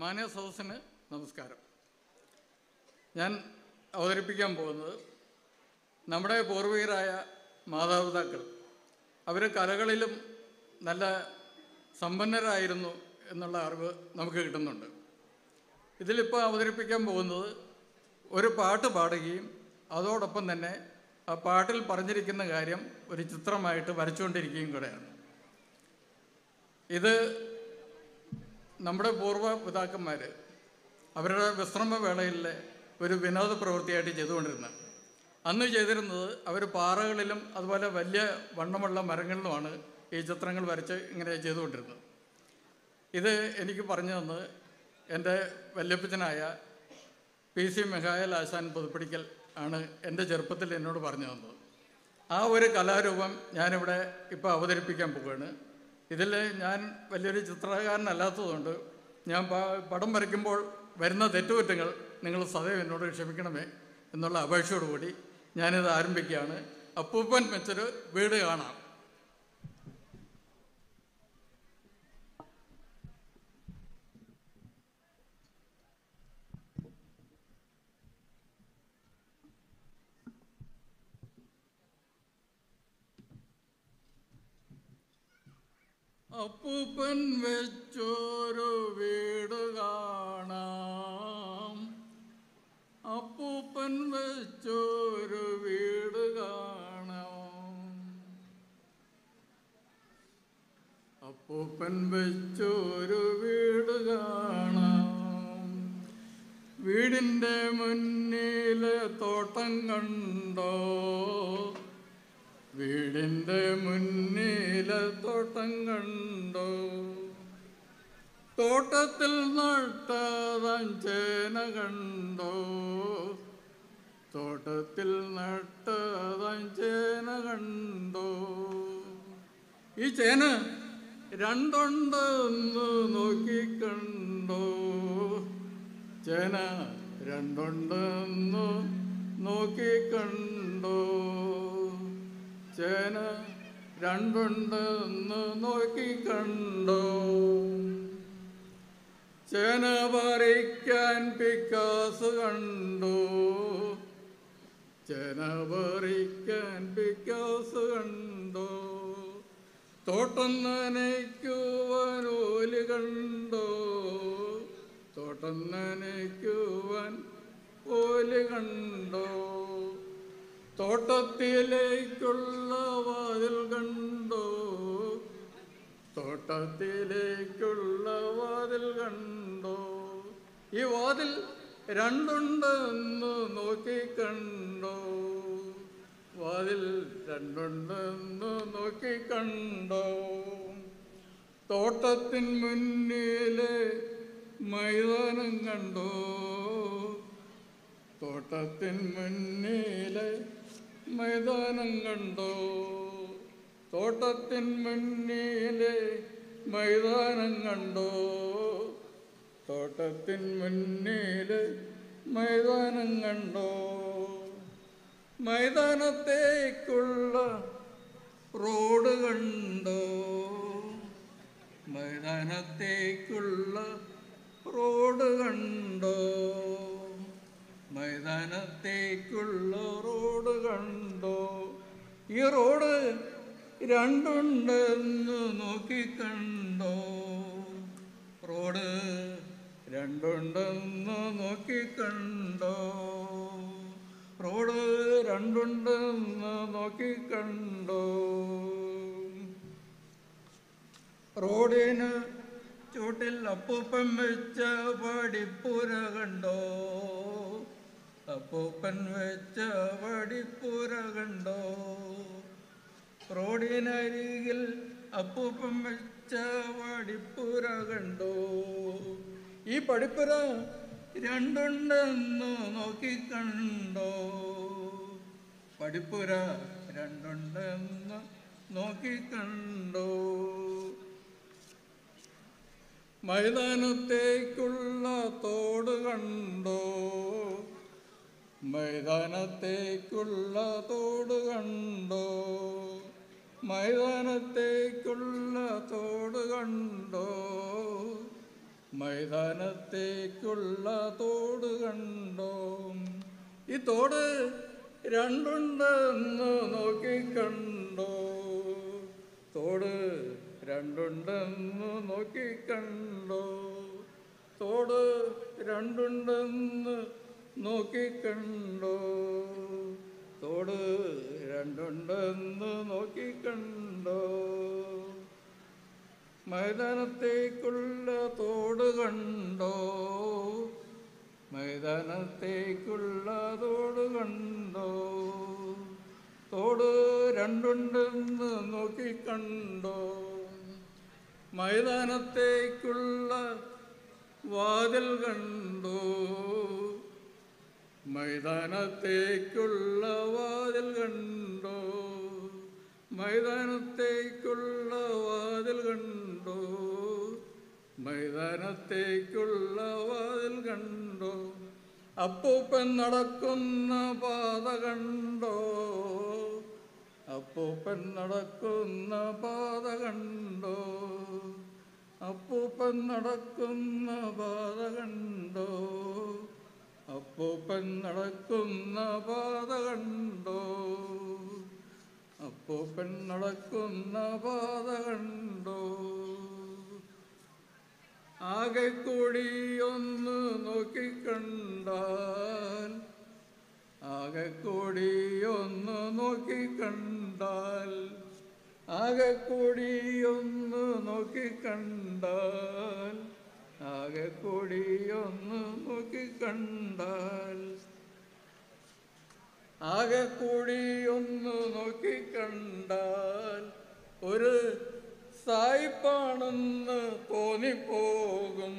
മാന്യ സദസ്സിന് നമസ്കാരം. ഞാൻ അവതരിപ്പിക്കാൻ പോകുന്നത് നമ്മുടെ പൂർവികരായ മാതാപിതാക്കൾ അവർ കലകളിലും നല്ല സമ്പന്നരായിരുന്നു എന്നുള്ള അറിവ് നമുക്ക് കിട്ടുന്നുണ്ട്. ഇതിലിപ്പോൾ അവതരിപ്പിക്കാൻ പോകുന്നത് ഒരു പാട്ട് പാടുകയും അതോടൊപ്പം തന്നെ ആ പാട്ടിൽ പറഞ്ഞിരിക്കുന്ന കാര്യം ഒരു ചിത്രമായിട്ട് വരച്ചുകൊണ്ടിരിക്കുകയും കൂടെയാണ്. ഇത് നമ്മുടെ പൂർവ്വ പിതാക്കന്മാർ അവരുടെ വിശ്രമവേളയിലെ ഒരു വിനോദ പ്രവൃത്തിയായിട്ട് ചെയ്തുകൊണ്ടിരുന്നത്. അന്ന് ചെയ്തിരുന്നത് അവർ പാറകളിലും അതുപോലെ വലിയ വണ്ണമുള്ള മരങ്ങളിലുമാണ് ഈ ചിത്രങ്ങൾ വരച്ച് ഇങ്ങനെ ചെയ്തുകൊണ്ടിരുന്നത്. ഇത് എനിക്ക് പറഞ്ഞു തന്നത് എൻ്റെ വല്യപ്പച്ചനായ PC മിഖായേൽ ആശാൻ പുതുപ്പടിക്കൽ ആണ് എൻ്റെ ചെറുപ്പത്തിൽ എന്നോട് പറഞ്ഞു തന്നത്. ആ ഒരു കലാരൂപം ഞാനിവിടെ ഇപ്പോൾ അവതരിപ്പിക്കാൻ പോവുകയാണ്. ഇതിൽ ഞാൻ വലിയൊരു ചിത്രകാരനല്ലാത്തതുകൊണ്ട് ഞാൻ പടം വരയ്ക്കുമ്പോൾ വരുന്ന തെറ്റുകുറ്റങ്ങൾ നിങ്ങൾ സദയം എന്നോട് ക്ഷമിക്കണമേ എന്നുള്ള അപേക്ഷയോടുകൂടി ഞാനിത് ആരംഭിക്കുകയാണ്. അപ്പൂപ്പൻ വെച്ചൊരു വീട് കാണാം. അപ്പൂപ്പൻ വെച്ചൊരു വീട് കാണാം, അപ്പൂപ്പൻ വെച്ചൊരു വീട് കാണാം, അപ്പൂപ്പൻ വെച്ചൊരു വീട് കാണാം. വീടിൻ്റെ മുന്നിലെ തോട്ടം കണ്ടോ, വീടിൻ്റെ മുന്നിലെ തോട്ടം കണ്ടോ, തോട്ടത്തിൽ നട്ടതാൻ ചേന കണ്ടോ, തോട്ടത്തിൽ നട്ടതാൻ ചേന കണ്ടോ. ഈ ചേന രണ്ടുണ്ടെന്ന് നോക്കിക്കണ്ടോ, ചേന രണ്ടുണ്ടെന്ന് നോക്കിക്കണ്ടോ, ചേന രണ്ടുണ്ടെന്ന് നോക്കിക്കണ്ടോ. ചേന പറിക്കാൻ പിക്കാസ് കണ്ടോ, ചേന പറിക്കാൻ പിക്കാസ് കണ്ടോ, തോട്ടം നനയ്ക്കുവാൻ ഓല് കണ്ടോ, തോട്ടം നനയ്ക്കുവാൻ ഓല് കണ്ടോ, തോട്ടത്തിലേക്കുള്ള വാതിൽ കണ്ടോ, തോട്ടത്തിലേക്കുള്ള വാതിൽ കണ്ടോ. ഈ വാതിൽ രണ്ടുണ്ടെന്ന് നോക്കിക്കണ്ടോ, വാതിൽ രണ്ടുണ്ടെന്ന് നോക്കിക്കണ്ടോ. തോട്ടത്തിൻ മുന്നിലെ മൈതാനം കണ്ടോ, തോട്ടത്തിൻ മുന്നിലെ മൈതാനം കണ്ടോ, തോട്ടത്തിൻ മുന്നിലെ മൈതാനം കണ്ടോ, തോട്ടത്തിൻ മുന്നിലെ മൈതാനം കണ്ടോ. മൈതാനത്തേക്കുള്ള റോഡ് കണ്ടോ, മൈതാനത്തേക്കുള്ള റോഡ് കണ്ടോ, മൈതാനത്തേക്കുള്ള റോഡ് കണ്ടോ. ഈ റോഡ് രണ്ടുണ്ടെന്ന് നോക്കിക്കണ്ടോ, റോഡ് രണ്ടുണ്ടെന്ന് നോക്കിക്കണ്ടോ, റോഡ് രണ്ടുണ്ടെന്ന് നോക്കിക്കണ്ടോ. റോഡിന് ചൂട്ടിൽ അപ്പൂപ്പൻ വെച്ച പടിപ്പുര കണ്ടോ, അപ്പൂപ്പൻ വെച്ച പടിപ്പുര കണ്ടോ, റോഡിനരികിൽ അപ്പൂപ്പൻ വെച്ച പടിപ്പുര കണ്ടോ. ഈ പടിപ്പുര രണ്ടുണ്ടെന്ന് നോക്കിക്കണ്ടോ, പടിപ്പുര രണ്ടുണ്ടെന്ന് നോക്കിക്കണ്ടോ. മൈതാനത്തേക്കുള്ള തോട് കണ്ടോ, മൈതാനത്തേക്കുള്ള തോട് കണ്ടോ, മൈതാനത്തേക്കുള്ള തോട് കണ്ടോ, മൈതാനത്തേക്കുള്ള തോട് കണ്ടോ? ഈ തോട് രണ്ടുണ്ടെന്ന് നോക്കിക്കണ്ടോ? തോട് രണ്ടുണ്ടെന്ന് നോക്കിക്കണ്ടോ? തോട് രണ്ടുണ്ടെന്ന് നോക്കിക്കണ്ടോ? തോട് രണ്ടുണ്ടെന്ന് നോക്കിക്കണ്ടോ? മൈതാനത്തേക്കുള്ള തോട് കണ്ടോ? മൈതാനത്തേക്കുള്ള തോട് കണ്ടോ? തോട് രണ്ടുണ്ടെന്ന് നോക്കിക്കണ്ടോ? മൈതാനത്തേക്കുള്ള വാതിൽ കണ്ടോ? മൈതാനത്തേക്കുള്ള വാതിൽ കണ്ടോ? മൈതാനത്തേക്കുള്ള വാതിൽ കണ്ടോ? മൈതാനത്തേക്കുള്ള വാതിൽ കണ്ടോ? അപ്പൂപ്പൻ നടക്കുന്ന പാത കണ്ടോ? അപ്പൂപ്പൻ നടക്കുന്ന പാത കണ്ടോ? അപ്പൂപ്പൻ നടക്കുന്ന പാത കണ്ടോ? അപ്പൂപ്പൻ നടക്കുന്ന പാത കണ്ടോ? അപ്പൂപ്പൻ നടക്കുന്ന പാത കണ്ടോ? ആകെ കൂടി ഒന്ന് നോക്കിക്കണ്ടാൽ, ആകെ കൂടി ഒന്ന് നോക്കിക്കണ്ടാൽ, ആകെ കൂടി ഒന്ന് നോക്കിക്കണ്ടാൽ, ആകെ കൂടി ഒന്ന് നോക്കിക്കണ്ടാൽ, ആകെ കൂടി ഒന്ന് നോക്കിക്കണ്ടാൽ ഒരു സായിപ്പാണെന്ന് തോന്നിപ്പോകും.